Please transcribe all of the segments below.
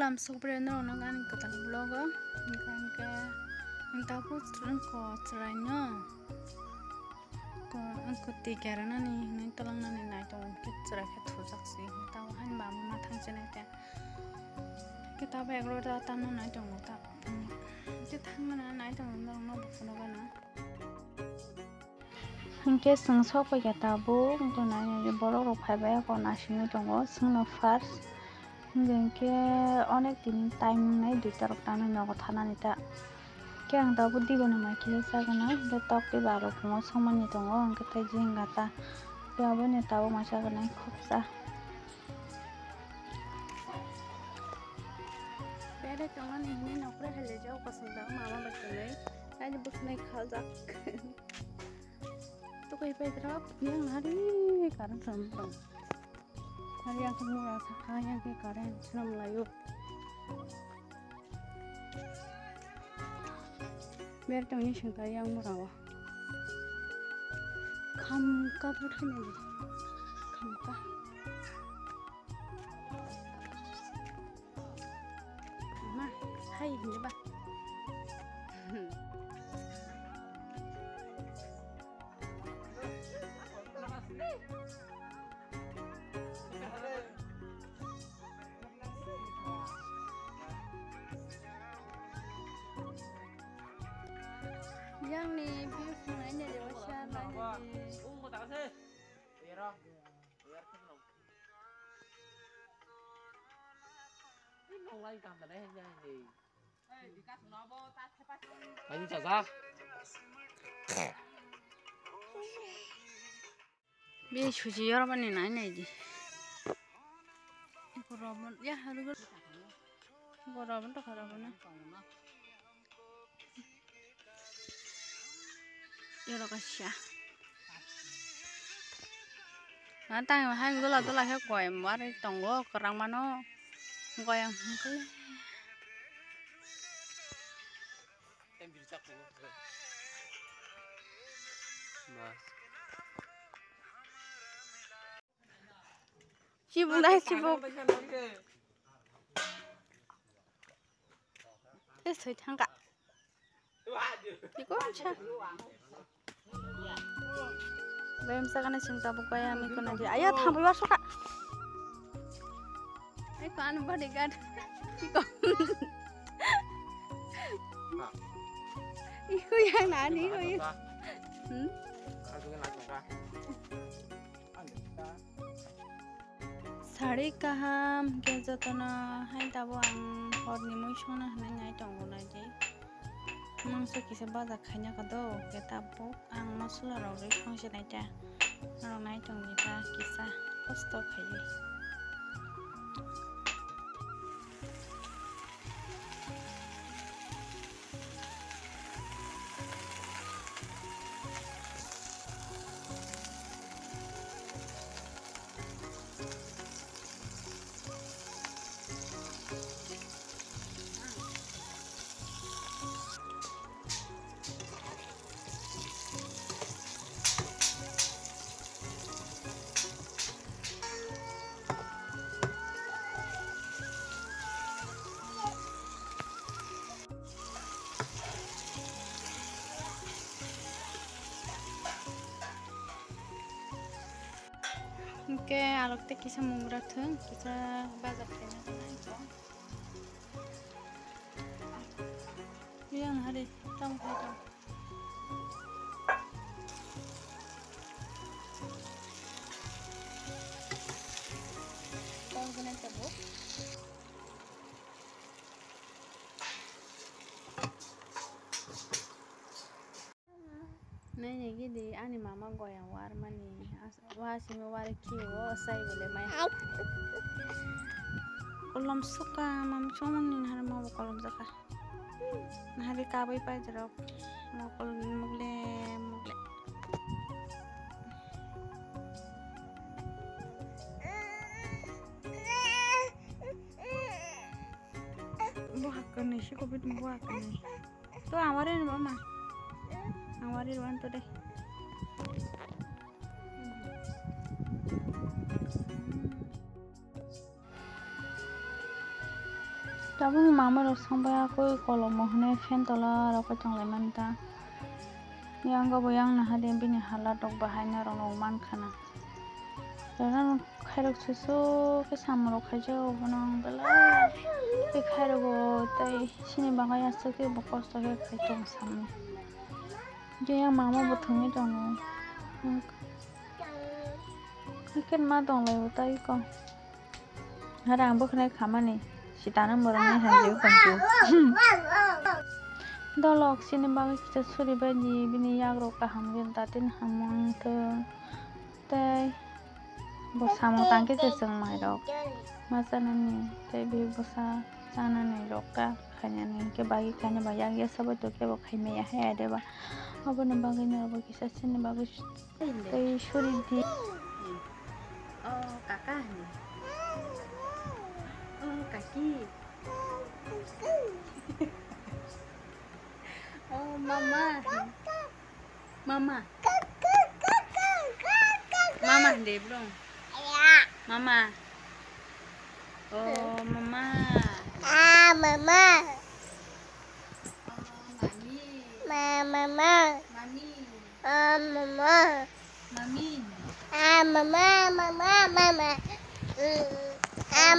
Welcome subscriber nang kan ketan vlog kan ke entah pun ko ceranya ko angko tikarana nih tolong nani nai tong kecera ke thujak sih tahu han mama matang cene te kita begro da tan nai tong ta kita mana nai tong nong no bufuno kana hingke sengsok pa kata bu ko nai borok rok phaibai ko nasini tongo singno first hingke onek din time nai duita rok tano nogo thanani ta ke ang dabu digono mai kile sagana de tok pe baro fungo somani tongo angke tai jingata pe abone tabu masagana khopsa pere tongo ni nokre hele jau pasunda mama bakale ai buknai khajak to kai pe drop yang hari karan sampang hari yang kemurah sakanya ke karen senam layu biar tongnya singka yang murah kamka berhenti kamka mah hai ini bah yang nih beautiful aja deh wasya banget mau tak sih biar kenal ini nong lagi kamar deh jadi dikas nobo tas cepat lagi caca biar suci orang mana nanya aja korban ya harus korban tuh korban yoro kasya nantang hai gula tuh lah koi mari tonggo kerang mano goyang hangkle tempir cak mas sibuk dah sibuk soi thangka iko acha bayam sakana cinta pokoknya ami kono aja ayah thambai war soka ai kan bodyguard iko iko yang nani iko sari kaham ke jotona hai tabo ang horni moisona hanai ngai tongo na je mangso kisa baza khanya kado ke tabo ang masula rok ri khangse nai ta rok nai tongi ta kisa kosto khaye ke alok te kisa mumra thung kisa bazar kena kana itu yang hari tam khai tam kena tabo nai ne gidi ani mama goyang war mani wasi me war kiwo sai bole mai kolam suka mam chomon nin har ma kolam saka nahari kabai pa jarok mokol mugle buah kene sih kopit buah kene tuh amarin mama amarin wanto deh Tapi mama rok sampai aku kalau mau nih fan tola rok kacang lemon ta. Yang gak boyang nah hadiah bini halat dok bahayanya rong man kana. Karena kayak susu kesama rok aja benang bela. Tapi kayak rok tay sini bangga sakit bokos sakit kayak tong sama. Jadi yang mama betulnya dong. Kan mah dong lewat tay kok. Harang bukan kamar nih. Si tanam barangnya hasil bantu. Dolok sini bagi kita suri bagi bini yagro kaham gen tatin hamang ke teh bosa mau tangki seseng mai dok masa nani teh bi bosa sana nih roka kanya nih ke bagi kanya bayang ya sabat tuh ke bakai meya he ada ba apa nih bagi nih bagi kita sini bagi teh suri di Oh, kakak nih. Oh, kaki. Oh, mama. Mama. Mama deh, bro. Mama. Oh, mama. Mama. Oh, mami. Mama. Mami. Mama. Mami. Mama. Mama.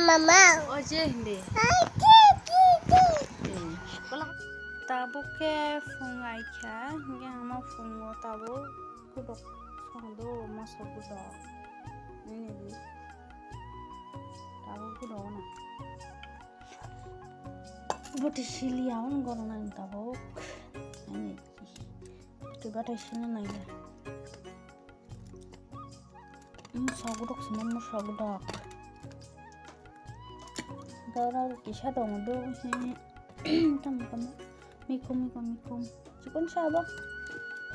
Mama. Oh, deh. tabu ke fungai kya yang mau fungo tabu kudok sondo masuk kudok ini bi tabu kudok na buat sili awan corona tabu ini coba deh sini nanya sagudok semua sagudok kalau kisah dong dong sini teman-teman mikum cikon siapa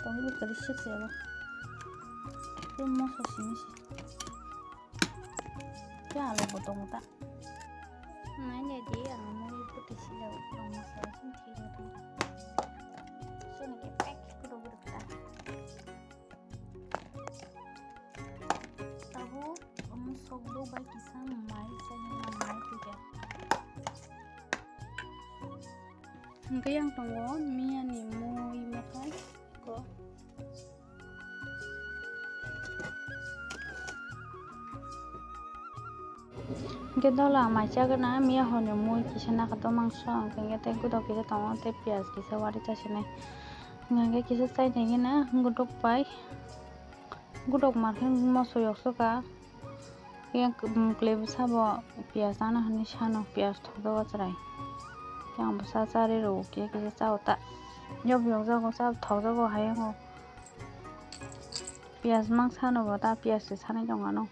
tong ibu kerisik siapa belum mau sini sih ya lo potong tak nah jadi yang mau ibu di sini belum mau sini tidak sini kepek kudu berdekat tahu kamu sogdo baik kisah mai saya mai juga Enggak yang tunggu mia nih mau makan kok kita lah macam kena mia hono mau kisah kata mangsa kayak gitu aku kita tahu teh pias kisah warita sini nggak kisah saya nih na gudok pai gudok makan mau soyok suka yang kleb sabo pias anak nih shano pias tuh cerai yang besar cari rugi kita tahu tak job yang jago sab tahu jago hayang oh pias mang sana bota pias di sana jangan no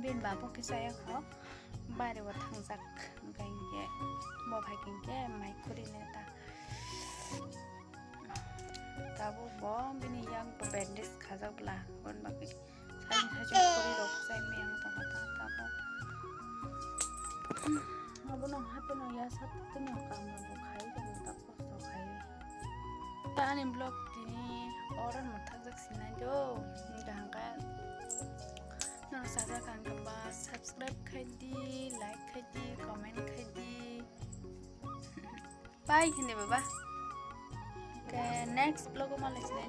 bên bà bố cái xe khó ba đều thằng giặc gành nhẹ bỏ phải kinh cái máy cô đi nè ta bố bó bên yang bố bandit khá giặc là còn bà cái sai chung cô đi đọc sai miệng tao ta bố nó bố nó hát bố nó ya sát cái nó cầm nó bố khai cho bố ta có sao khai ta anh blog ini orang mau thằng giặc xin anh jo jangan kan Nang sada kan kebas subscribe kadi like kadi comment kadi bye kini baba Oke, next vlog malis na